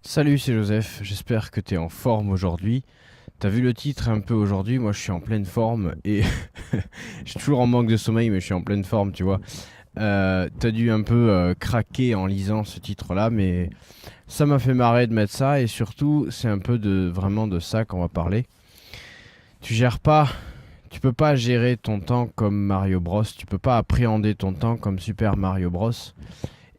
Salut, c'est Joseph, j'espère que t'es en forme aujourd'hui. T'as vu le titre un peu aujourd'hui, moi je suis en pleine forme et je suis toujours en manque de sommeil mais je suis en pleine forme, tu vois. T'as dû un peu craquer en lisant ce titre-là, mais ça m'a fait marrer de mettre ça et surtout c'est un peu vraiment de ça qu'on va parler. Tu gères pas, tu peux pas gérer ton temps comme Mario Bros, tu peux pas appréhender ton temps comme Super Mario Bros.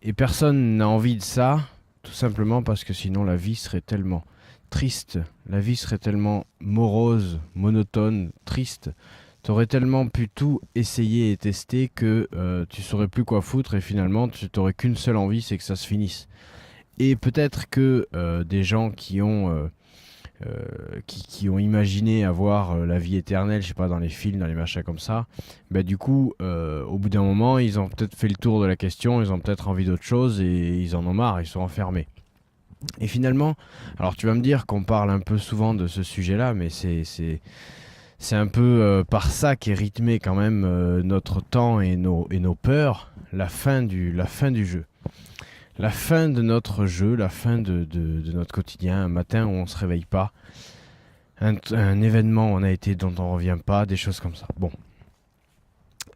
Et personne n'a envie de ça, tout simplement parce que sinon la vie serait tellement triste, la vie serait tellement morose, monotone, triste. T'aurais tellement pu tout essayer et tester que tu saurais plus quoi foutre et finalement tu t'aurais qu'une seule envie, c'est que ça se finisse. Et peut-être que des gens qui ont imaginé avoir la vie éternelle, je sais pas, dans les films, dans les machins comme ça, bah du coup, au bout d'un moment, ils ont peut-être fait le tour de la question, ils ont peut-être envie d'autre chose et ils en ont marre, ils sont enfermés. Et finalement, alors tu vas me dire qu'on parle un peu souvent de ce sujet-là, mais c'est un peu par ça qu'est rythmé quand même notre temps et nos peurs, la fin du jeu. La fin de notre jeu, la fin de notre quotidien, un matin où on se réveille pas, un événement où on a été dont on revient pas, des choses comme ça. Bon.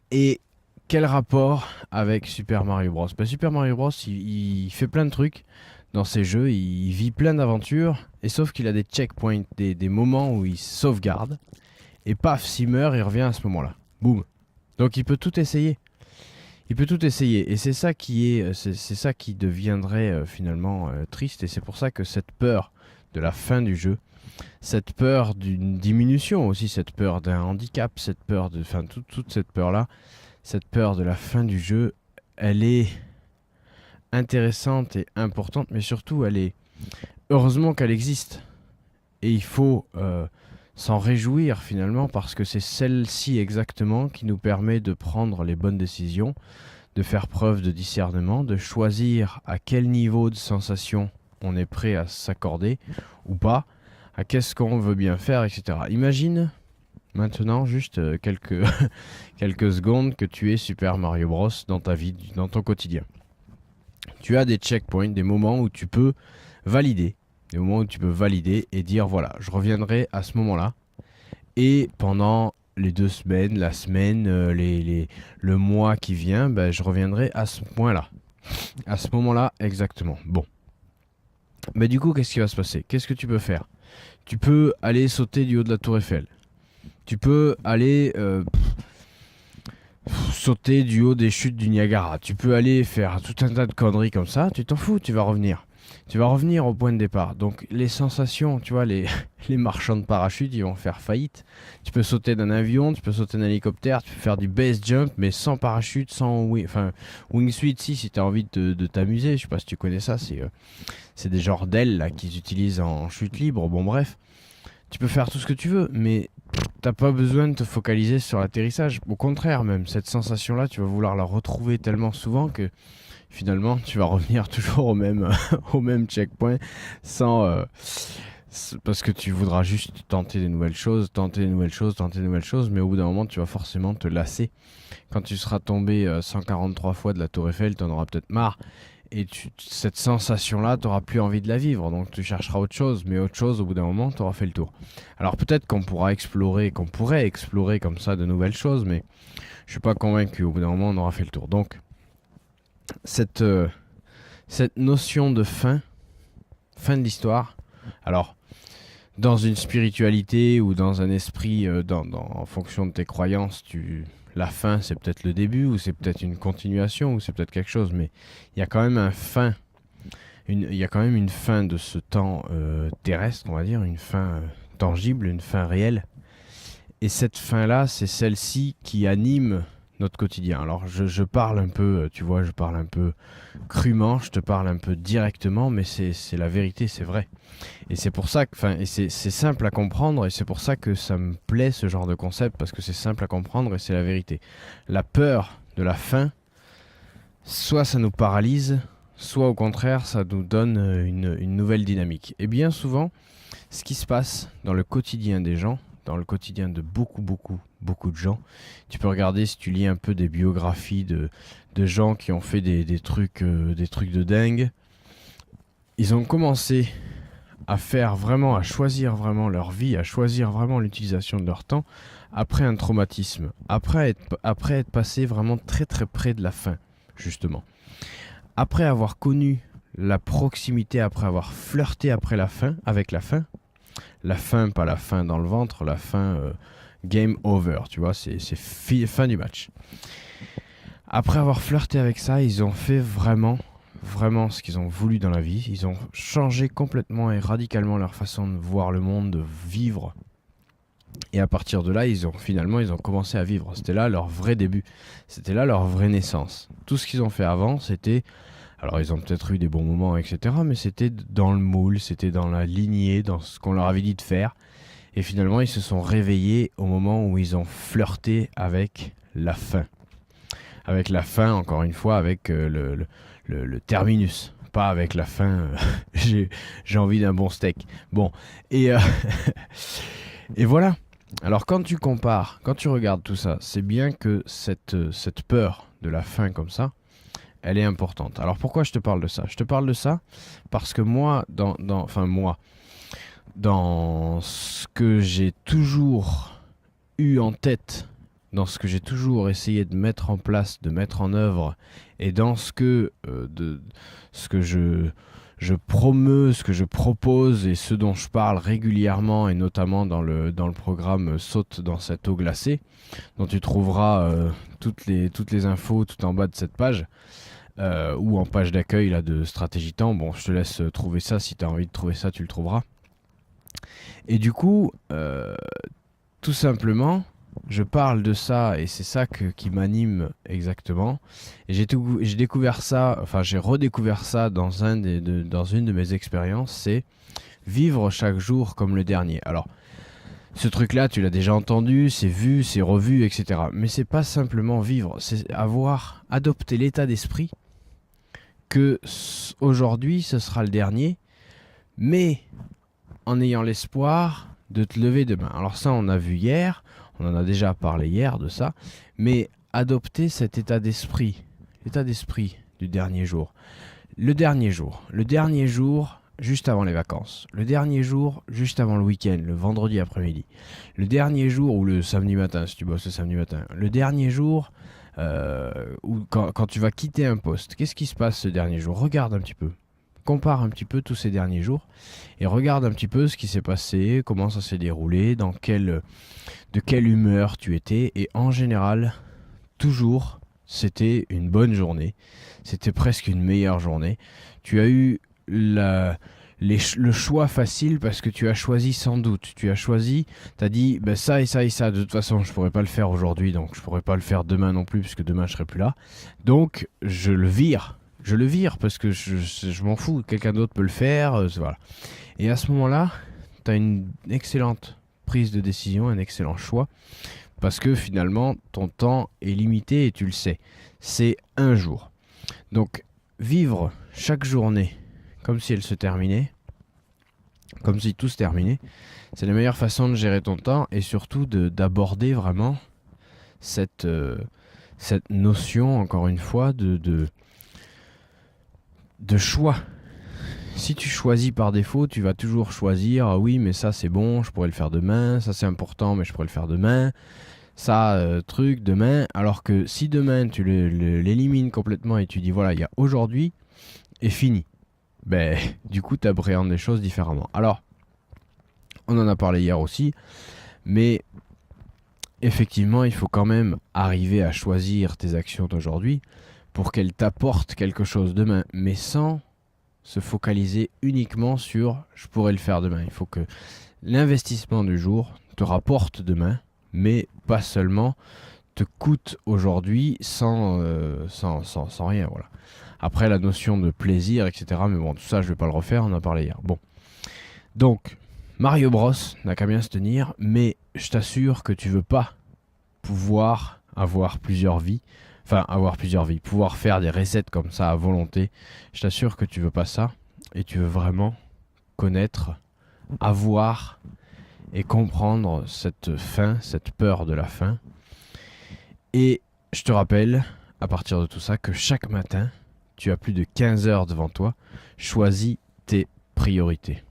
Et quel rapport avec Super Mario Bros? Ben, Super Mario Bros, il fait plein de trucs dans ses jeux, il vit plein d'aventures, et sauf qu'il a des checkpoints, des moments où il sauvegarde, et paf, s'il meurt, il revient à ce moment-là. Boum. Donc il peut tout essayer. Il peut tout essayer, et c'est ça qui c'est ça qui deviendrait finalement triste, et c'est pour ça que cette peur de la fin du jeu, cette peur d'une diminution aussi, cette peur d'un handicap, cette peur de, enfin toute cette peur-là, cette peur de la fin du jeu, elle est intéressante et importante, mais surtout elle est heureusement qu'elle existe. Et il faut s'en réjouir finalement parce que c'est celle-ci exactement qui nous permet de prendre les bonnes décisions, de faire preuve de discernement, de choisir à quel niveau de sensation on est prêt à s'accorder ou pas, à qu'est-ce qu'on veut bien faire, etc. Imagine maintenant juste quelques secondes que tu es Super Mario Bros dans ta vie, dans ton quotidien. Tu as des checkpoints, des moments où tu peux valider, des moments où tu peux valider et dire voilà, je reviendrai à ce moment-là. Et pendant les 2 semaines, la semaine, le mois qui vient, ben, je reviendrai à ce point-là. À ce moment-là, exactement. Bon. Mais du coup, qu'est-ce qui va se passer? Qu'est-ce que tu peux faire? Tu peux aller sauter du haut de la tour Eiffel. Tu peux aller sauter du haut des chutes du Niagara. Tu peux aller faire tout un tas de conneries comme ça. Tu t'en fous, tu vas revenir. Tu vas revenir au point de départ. Donc les sensations, tu vois, les marchands de parachute, ils vont faire faillite. Tu peux sauter d'un avion, tu peux sauter d'un hélicoptère, tu peux faire du base jump, mais sans parachute, sans enfin wingsuit si tu as envie de t'amuser. Je sais pas si tu connais ça, c'est des genres d'ailes là qu'ils utilisent en chute libre. Bon bref, tu peux faire tout ce que tu veux, mais t'as pas besoin de te focaliser sur l'atterrissage. Au contraire même, cette sensation-là, tu vas vouloir la retrouver tellement souvent que finalement, tu vas revenir toujours au même checkpoint sans, parce que tu voudras juste tenter des nouvelles choses, tenter des nouvelles choses, tenter des nouvelles choses, mais au bout d'un moment, tu vas forcément te lasser. Quand tu seras tombé 143 fois de la Tour Eiffel, tu en auras peut-être marre. Et cette sensation-là, tu n'auras plus envie de la vivre. Donc tu chercheras autre chose, mais autre chose, au bout d'un moment, tu auras fait le tour. Alors peut-être qu'on pourrait explorer comme ça de nouvelles choses, mais je suis pas convaincu. Au bout d'un moment, on aura fait le tour. Donc cette, euh, cette notion de fin de l'histoire, alors dans une spiritualité ou dans un esprit, en fonction de tes croyances, la fin c'est peut-être le début ou c'est peut-être une continuation ou c'est peut-être quelque chose, mais il y a quand même il y a quand même une fin de ce temps terrestre, on va dire, une fin tangible, une fin réelle. Et cette fin-là, c'est celle-ci qui anime notre quotidien. Alors je parle un peu, tu vois, je parle un peu crûment, je te parle un peu directement, mais c'est la vérité, c'est vrai. Et c'est pour ça que, enfin, et c'est simple à comprendre, et c'est pour ça que ça me plaît ce genre de concept, parce que c'est simple à comprendre et c'est la vérité. La peur de la fin, soit ça nous paralyse, soit au contraire ça nous donne une nouvelle dynamique. Et bien souvent, ce qui se passe dans le quotidien des gens, dans le quotidien de beaucoup de gens. Tu peux regarder si tu lis un peu des biographies de gens qui ont fait des trucs de dingue. Ils ont commencé à faire vraiment, à choisir vraiment leur vie, à choisir vraiment l'utilisation de leur temps après un traumatisme, après être passé vraiment très très près de la fin, justement. Après avoir connu la proximité, après avoir flirté après la fin, avec la fin, pas la fin dans le ventre, la fin game over, tu vois, c'est fin du match. Après avoir flirté avec ça, ils ont fait vraiment, vraiment ce qu'ils ont voulu dans la vie. Ils ont changé complètement et radicalement leur façon de voir le monde, de vivre. Et à partir de là, ils ont commencé à vivre. C'était là leur vrai début. C'était là leur vraie naissance. Tout ce qu'ils ont fait avant, c'était... Alors ils ont peut-être eu des bons moments, etc. Mais c'était dans le moule, c'était dans la lignée, dans ce qu'on leur avait dit de faire. Et finalement, ils se sont réveillés au moment où ils ont flirté avec la fin. Avec la fin, encore une fois, avec le terminus. Pas avec la fin, j'ai envie d'un bon steak. Bon, et, et voilà. Alors quand tu compares, quand tu regardes tout ça, c'est bien que cette peur de la fin comme ça, elle est importante. Alors pourquoi je te parle de ça? Je te parle de ça parce que moi, dans ce que j'ai toujours eu en tête, dans ce que j'ai toujours essayé de mettre en place, de mettre en œuvre, et dans ce que je promeus, ce que je propose et ce dont je parle régulièrement, et notamment dans le programme Saute dans cette eau glacée, dont tu trouveras toutes les infos tout en bas de cette page, ou en page d'accueil là, de Stratégie Temps. Bon, je te laisse trouver ça, si tu as envie de trouver ça, tu le trouveras. Et du coup, tout simplement, je parle de ça et c'est ça qui m'anime exactement. Et j'ai découvert ça, enfin j'ai redécouvert ça dans une de mes expériences, c'est vivre chaque jour comme le dernier. Alors, ce truc-là, tu l'as déjà entendu, c'est vu, c'est revu, etc. Mais c'est pas simplement vivre, c'est adopter l'état d'esprit que aujourd'hui ce sera le dernier, mais en ayant l'espoir de te lever demain. Alors ça, on a vu hier, on en a déjà parlé hier de ça, mais adopter cet état d'esprit du dernier jour. Le dernier jour juste avant les vacances, le dernier jour juste avant le week-end, le vendredi après-midi, le dernier jour ou le samedi matin si tu bosses le samedi matin, le dernier jour où quand tu vas quitter un poste, qu'est-ce qui se passe ce dernier jour? Regarde un petit peu. Compare un petit peu tous ces derniers jours et regarde un petit peu ce qui s'est passé, comment ça s'est déroulé, de quelle humeur tu étais. Et en général, toujours, c'était une bonne journée. C'était presque une meilleure journée. Tu as eu le choix facile parce que tu as choisi sans doute. Tu as dit ben ça et ça et ça. De toute façon, je pourrais pas le faire aujourd'hui, donc je pourrais pas le faire demain non plus puisque demain je serai plus là. Donc je le vire. Parce que je m'en fous, quelqu'un d'autre peut le faire, voilà. Et à ce moment-là, tu as une excellente prise de décision, un excellent choix, parce que finalement, ton temps est limité et tu le sais. C'est un jour. Donc, vivre chaque journée comme si elle se terminait, comme si tout se terminait, c'est la meilleure façon de gérer ton temps et surtout d'aborder vraiment cette notion, encore une fois, de choix. Si tu choisis par défaut, tu vas toujours choisir ah oui mais ça c'est bon, je pourrais le faire demain, ça c'est important mais je pourrais le faire demain, ça truc demain, alors que si demain tu l'élimines complètement et tu dis voilà il y a aujourd'hui et fini, ben du coup tu appréhendes les choses différemment. Alors on en a parlé hier aussi, mais effectivement il faut quand même arriver à choisir tes actions d'aujourd'hui pour qu'elle t'apporte quelque chose demain, mais sans se focaliser uniquement sur « je pourrais le faire demain ». Il faut que l'investissement du jour te rapporte demain, mais pas seulement te coûte aujourd'hui sans rien. Voilà. Après, la notion de plaisir, etc. Mais bon, tout ça, je ne vais pas le refaire, on en a parlé hier. Bon. Donc, Mario Bros n'a qu'à bien se tenir, mais je t'assure que tu ne veux pas pouvoir avoir plusieurs vies. Enfin, avoir plusieurs vies, pouvoir faire des resets comme ça à volonté. Je t'assure que tu veux pas ça. Et tu veux vraiment connaître, avoir et comprendre cette fin, cette peur de la fin. Et je te rappelle, à partir de tout ça, que chaque matin, tu as plus de 15 heures devant toi. Choisis tes priorités.